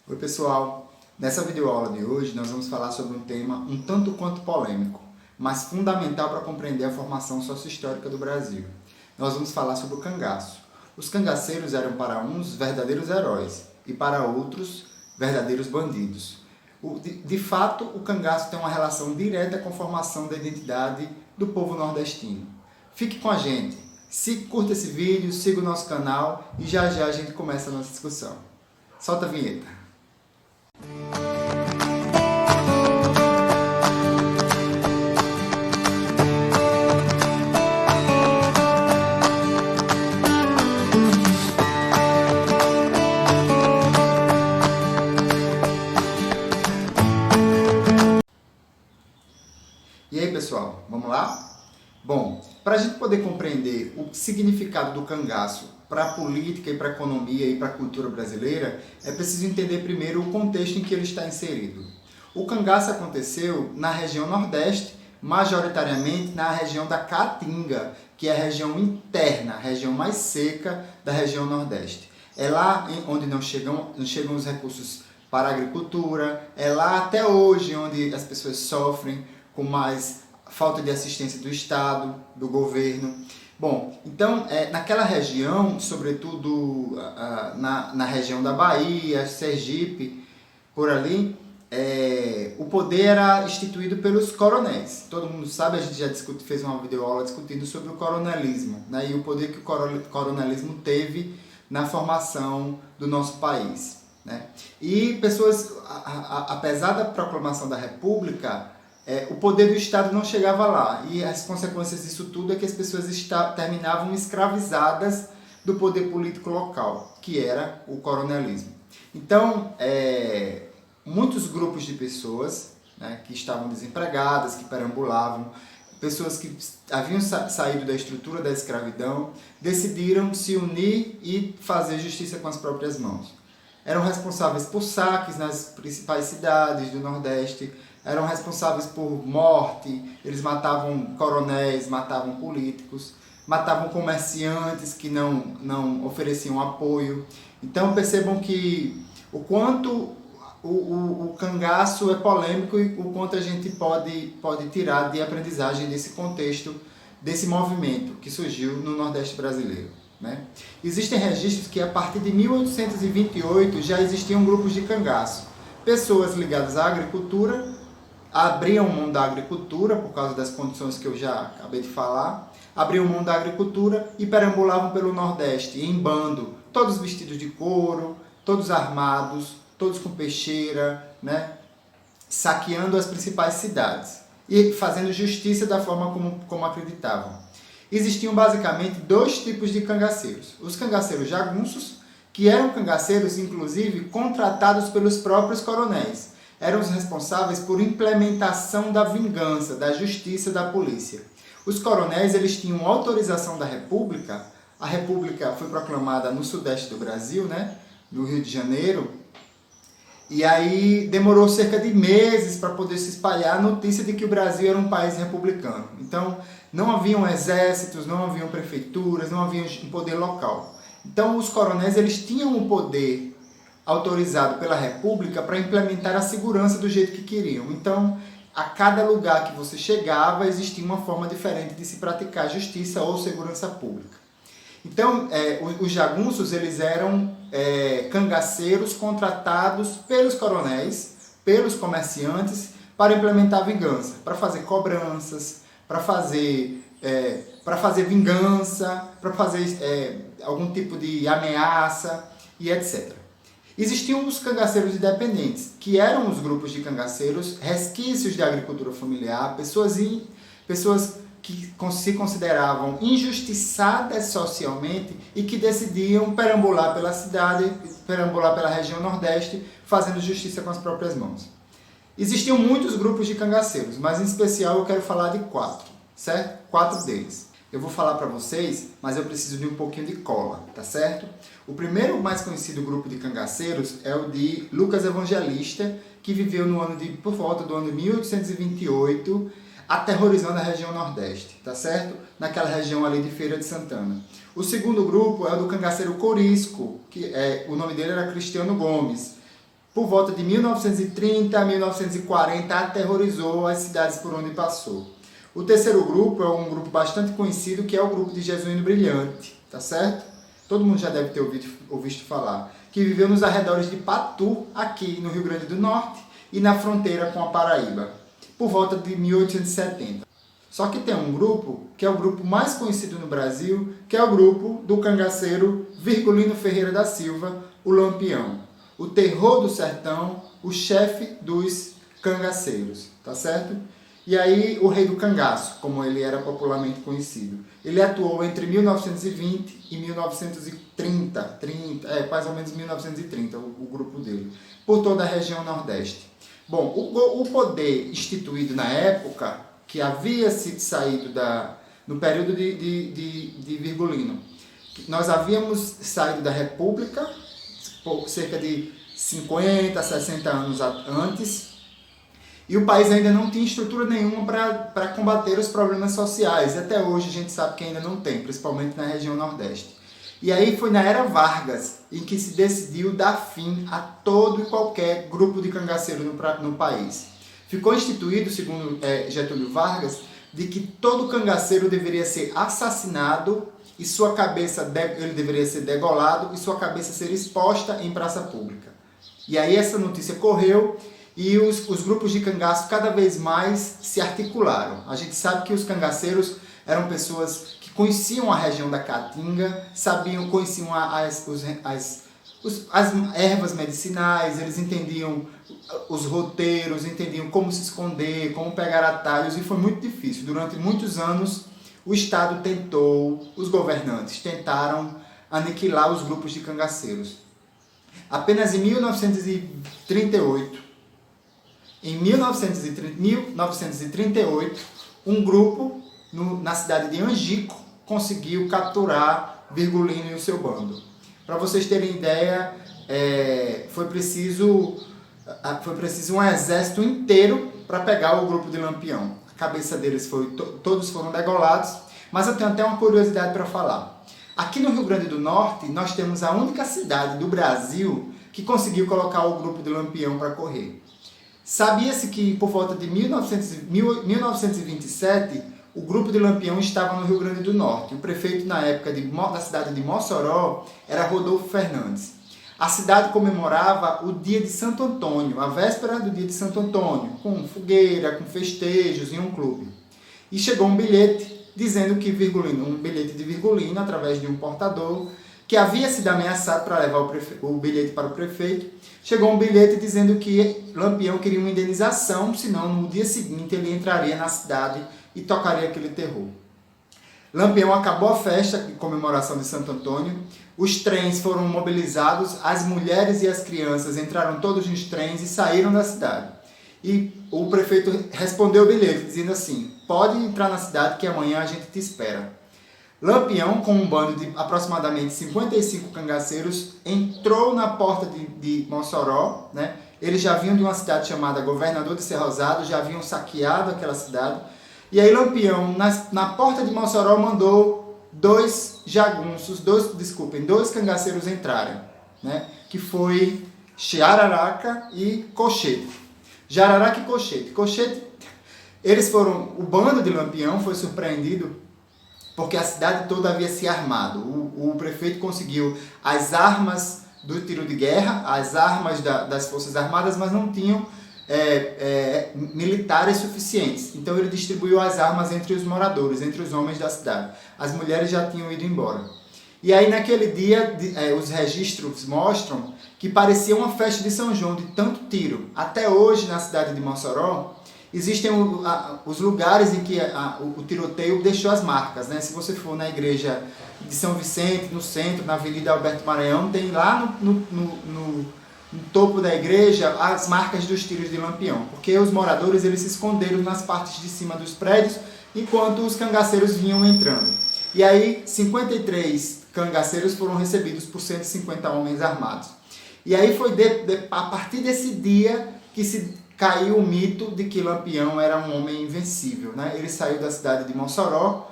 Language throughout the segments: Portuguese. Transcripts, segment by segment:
Oi pessoal, nessa videoaula de hoje nós vamos falar sobre um tema um tanto quanto polêmico, mas fundamental para compreender a formação sociohistórica do Brasil. Nós vamos falar sobre o cangaço. Os cangaceiros eram para uns verdadeiros heróis e para outros verdadeiros bandidos. De fato, o cangaço tem uma relação direta com a formação da identidade do povo nordestino. Fique com a gente, curta esse vídeo, siga o nosso canal e já já a gente começa a nossa discussão. Solta a vinheta. E aí pessoal, vamos lá? Bom, para a gente poder compreender o significado do cangaço para a política e para a economia e para a cultura brasileira, é preciso entender primeiro o contexto em que ele está inserido. O cangaço aconteceu na região Nordeste, majoritariamente na região da Caatinga, que é a região interna, a região mais seca da região Nordeste. É lá onde não chegam os recursos para a agricultura, é lá até hoje onde as pessoas sofrem com mais falta de assistência do Estado, do governo. Bom, então, naquela região, sobretudo na região da Bahia, Sergipe, por ali, o poder era instituído pelos coronéis. Todo mundo sabe, a gente já fez uma videoaula discutindo sobre o coronelismo, né, e o poder que o coronelismo teve na formação do nosso país, né? E pessoas, apesar da proclamação da República, o poder do Estado não chegava lá, e as consequências disso tudo é que as pessoas terminavam escravizadas do poder político local, que era o coronelismo. Então, muitos grupos de pessoas, né, que estavam desempregadas, que perambulavam, pessoas que haviam saído da estrutura da escravidão, decidiram se unir e fazer justiça com as próprias mãos. Eram responsáveis por saques nas principais cidades do Nordeste, eram responsáveis por morte, eles matavam coronéis, matavam políticos, matavam comerciantes que não ofereciam apoio. Então percebam que o quanto o cangaço é polêmico e o quanto a gente pode tirar de aprendizagem desse contexto, desse movimento que surgiu no Nordeste brasileiro, né? Existem registros que a partir de 1828 já existiam grupos de cangaço. Pessoas ligadas à agricultura abriam mão da agricultura, por causa das condições que eu já acabei de falar, abriam mão da agricultura e perambulavam pelo Nordeste, em bando, todos vestidos de couro, todos armados, todos com peixeira, né, saqueando as principais cidades e fazendo justiça da forma como acreditavam. Existiam basicamente dois tipos de cangaceiros. Os cangaceiros jagunços, que eram cangaceiros, inclusive, contratados pelos próprios coronéis. Eram os responsáveis por implementação da vingança, da justiça, da polícia. Os coronéis, eles tinham autorização da República. A República foi proclamada no sudeste do Brasil, né, no Rio de Janeiro, e aí demorou cerca de meses para poder se espalhar a notícia de que o Brasil era um país republicano. Então, não haviam exércitos, não haviam prefeituras, não havia um poder local. Então, os coronéis, eles tinham o poder autorizado pela República para implementar a segurança do jeito que queriam. Então, a cada lugar que você chegava, existia uma forma diferente de se praticar justiça ou segurança pública. Então, os jagunços, eles eram cangaceiros contratados pelos coronéis, pelos comerciantes, para implementar vingança, para fazer cobranças, para fazer vingança, para fazer algum tipo de ameaça e etc. Existiam os cangaceiros independentes, que eram os grupos de cangaceiros, resquícios de agricultura familiar, pessoas que se consideravam injustiçadas socialmente e que decidiam perambular pela cidade, perambular pela região Nordeste, fazendo justiça com as próprias mãos. Existiam muitos grupos de cangaceiros, mas em especial eu quero falar de 4, certo? 4 deles. Eu vou falar para vocês, mas eu preciso de um pouquinho de cola, tá certo? O primeiro mais conhecido grupo de cangaceiros é o de Lucas Evangelista, que viveu por volta do ano 1828, aterrorizando a região Nordeste, tá certo? Naquela região ali de Feira de Santana. O segundo grupo é o do cangaceiro Corisco, que o nome dele era Cristiano Gomes. por volta de 1930 a 1940, aterrorizou as cidades por onde passou. O terceiro grupo é um grupo bastante conhecido, que é o grupo de Jesuíno Brilhante, tá certo? Todo mundo já deve ter ouvido falar, que viveu nos arredores de Patu, aqui no Rio Grande do Norte, e na fronteira com a Paraíba, por volta de 1870. Só que tem um grupo, que é o grupo mais conhecido no Brasil, que é o grupo do cangaceiro Virgulino Ferreira da Silva, o Lampião. O terror do sertão, o chefe dos cangaceiros, tá certo? E aí o rei do cangaço, como ele era popularmente conhecido. Ele atuou entre 1920 e 1930, mais ou menos 1930, o grupo dele, por toda a região Nordeste. Bom, o poder instituído na época, que havia sido saído no período de Virgulino, nós havíamos saído da República, cerca de 50, 60 anos antes, e o país ainda não tinha estrutura nenhuma para combater os problemas sociais. E até hoje a gente sabe que ainda não tem, principalmente na região Nordeste. E aí foi na era Vargas em que se decidiu dar fim a todo e qualquer grupo de cangaceiro no país. Ficou instituído, segundo Getúlio Vargas, de que todo cangaceiro deveria ser assassinado e sua cabeça ele deveria ser degolado e sua cabeça ser exposta em praça pública. E aí essa notícia correu e os grupos de cangaço cada vez mais se articularam. A gente sabe que os cangaceiros eram pessoas que conheciam a região da Caatinga, conheciam as ervas medicinais, eles entendiam os roteiros, entendiam como se esconder, como pegar atalhos, e foi muito difícil. Durante muitos anos, o Estado os governantes tentaram aniquilar os grupos de cangaceiros. Apenas em 1938, um grupo na cidade de Angico conseguiu capturar Virgulino e o seu bando. Para vocês terem ideia, foi preciso um exército inteiro para pegar o grupo de Lampião. A cabeça deles todos foram degolados, mas eu tenho até uma curiosidade para falar. Aqui no Rio Grande do Norte, nós temos a única cidade do Brasil que conseguiu colocar o grupo de Lampião para correr. Sabia-se que por volta de 1927, o grupo de Lampião estava no Rio Grande do Norte. O prefeito na época da cidade de Mossoró era Rodolfo Fernandes. A cidade comemorava o dia de Santo Antônio, a véspera do dia de Santo Antônio, com fogueira, com festejos em um clube. E chegou um bilhete dizendo que um bilhete de Virgulino, através de um portador, que havia sido ameaçado para levar o bilhete para o prefeito. Chegou um bilhete dizendo que Lampião queria uma indenização, senão no dia seguinte ele entraria na cidade e tocaria aquele terror. Lampião acabou a festa de comemoração de Santo Antônio, os trens foram mobilizados, as mulheres e as crianças entraram todos nos trens e saíram da cidade. E o prefeito respondeu o bilhete, dizendo assim: pode entrar na cidade que amanhã a gente te espera. Lampião, com um bando de aproximadamente 55 cangaceiros, entrou na porta de Mossoró, né? Eles já vinham de uma cidade chamada Governador de Cerrosado, já haviam saqueado aquela cidade. E aí Lampião, na porta de Mossoró, mandou dois cangaceiros entrarem, né? Que foi Jararaca e Cochete. Jararaca e Cochete. O bando de Lampião foi surpreendido porque a cidade toda havia se armado. O prefeito conseguiu as armas do tiro de guerra, as armas das Forças Armadas, mas não tinham militares suficientes. Então ele distribuiu as armas entre os moradores, entre os homens da cidade. As mulheres já tinham ido embora. E aí naquele dia, os registros mostram que parecia uma festa de São João, de tanto tiro. Até hoje, na cidade de Mossoró, existem os lugares em que o tiroteio deixou as marcas, né? Se você for na igreja de São Vicente, no centro, na Avenida Alberto Maranhão, tem lá no topo da igreja as marcas dos tiros de Lampião, porque os moradores eles se esconderam nas partes de cima dos prédios enquanto os cangaceiros vinham entrando. E aí 53 cangaceiros foram recebidos por 150 homens armados. E aí foi a partir desse dia que se caiu o mito de que Lampião era um homem invencível, né? Ele saiu da cidade de Mossoró,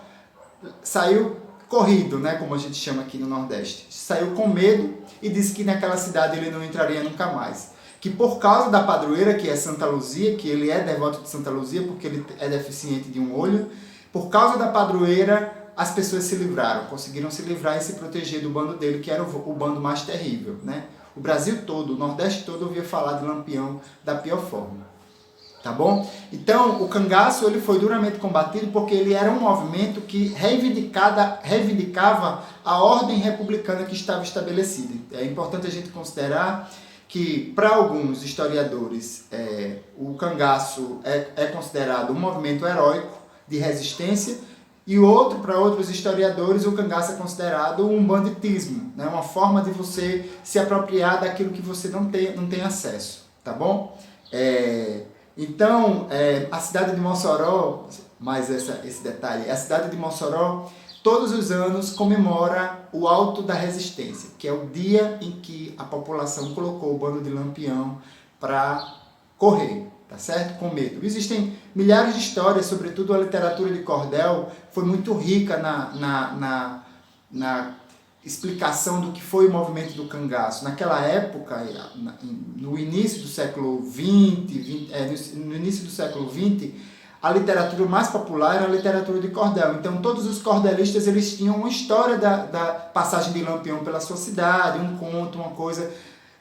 saiu corrido, né, como a gente chama aqui no Nordeste. Saiu com medo e disse que naquela cidade ele não entraria nunca mais. que por causa da padroeira, que é Santa Luzia, que ele é devoto de Santa Luzia porque ele é deficiente de um olho, por causa da padroeira as pessoas se livraram, conseguiram se livrar e se proteger do bando dele, que era o bando mais terrível, né? O Brasil todo, o Nordeste todo ouvia falar de Lampião da pior forma. Tá bom? Então, o cangaço ele foi duramente combatido porque ele era um movimento que reivindicava a ordem republicana que estava estabelecida. É importante a gente considerar que, para alguns historiadores, o cangaço é considerado um movimento heróico de resistência, e para outros historiadores, o cangaço é considerado um banditismo, né? Uma forma de você se apropriar daquilo que você não tem acesso, tá bom? Então, a cidade de Mossoró, mais esse detalhe, a cidade de Mossoró, todos os anos comemora o Alto da Resistência, que é o dia em que a população colocou o bando de Lampião para correr, tá certo? Com medo. Existem milhares de histórias, sobretudo a literatura de cordel foi muito rica na explicação do que foi o movimento do cangaço. Naquela época, no início do século XX, a literatura mais popular era a literatura de cordel. Então, todos os cordelistas eles tinham uma história da passagem de Lampião pela sua cidade, um conto, uma coisa,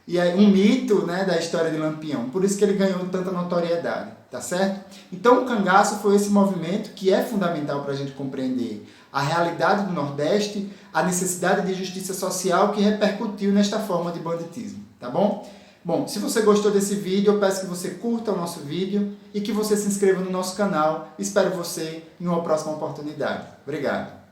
e um mito, né, da história de Lampião. Por isso que ele ganhou tanta notoriedade, tá certo? Então, o cangaço foi esse movimento que é fundamental para a gente compreender a realidade do Nordeste, a necessidade de justiça social que repercutiu nesta forma de banditismo, tá bom? Bom, se você gostou desse vídeo, eu peço que você curta o nosso vídeo e que você se inscreva no nosso canal. Espero você em uma próxima oportunidade. Obrigado.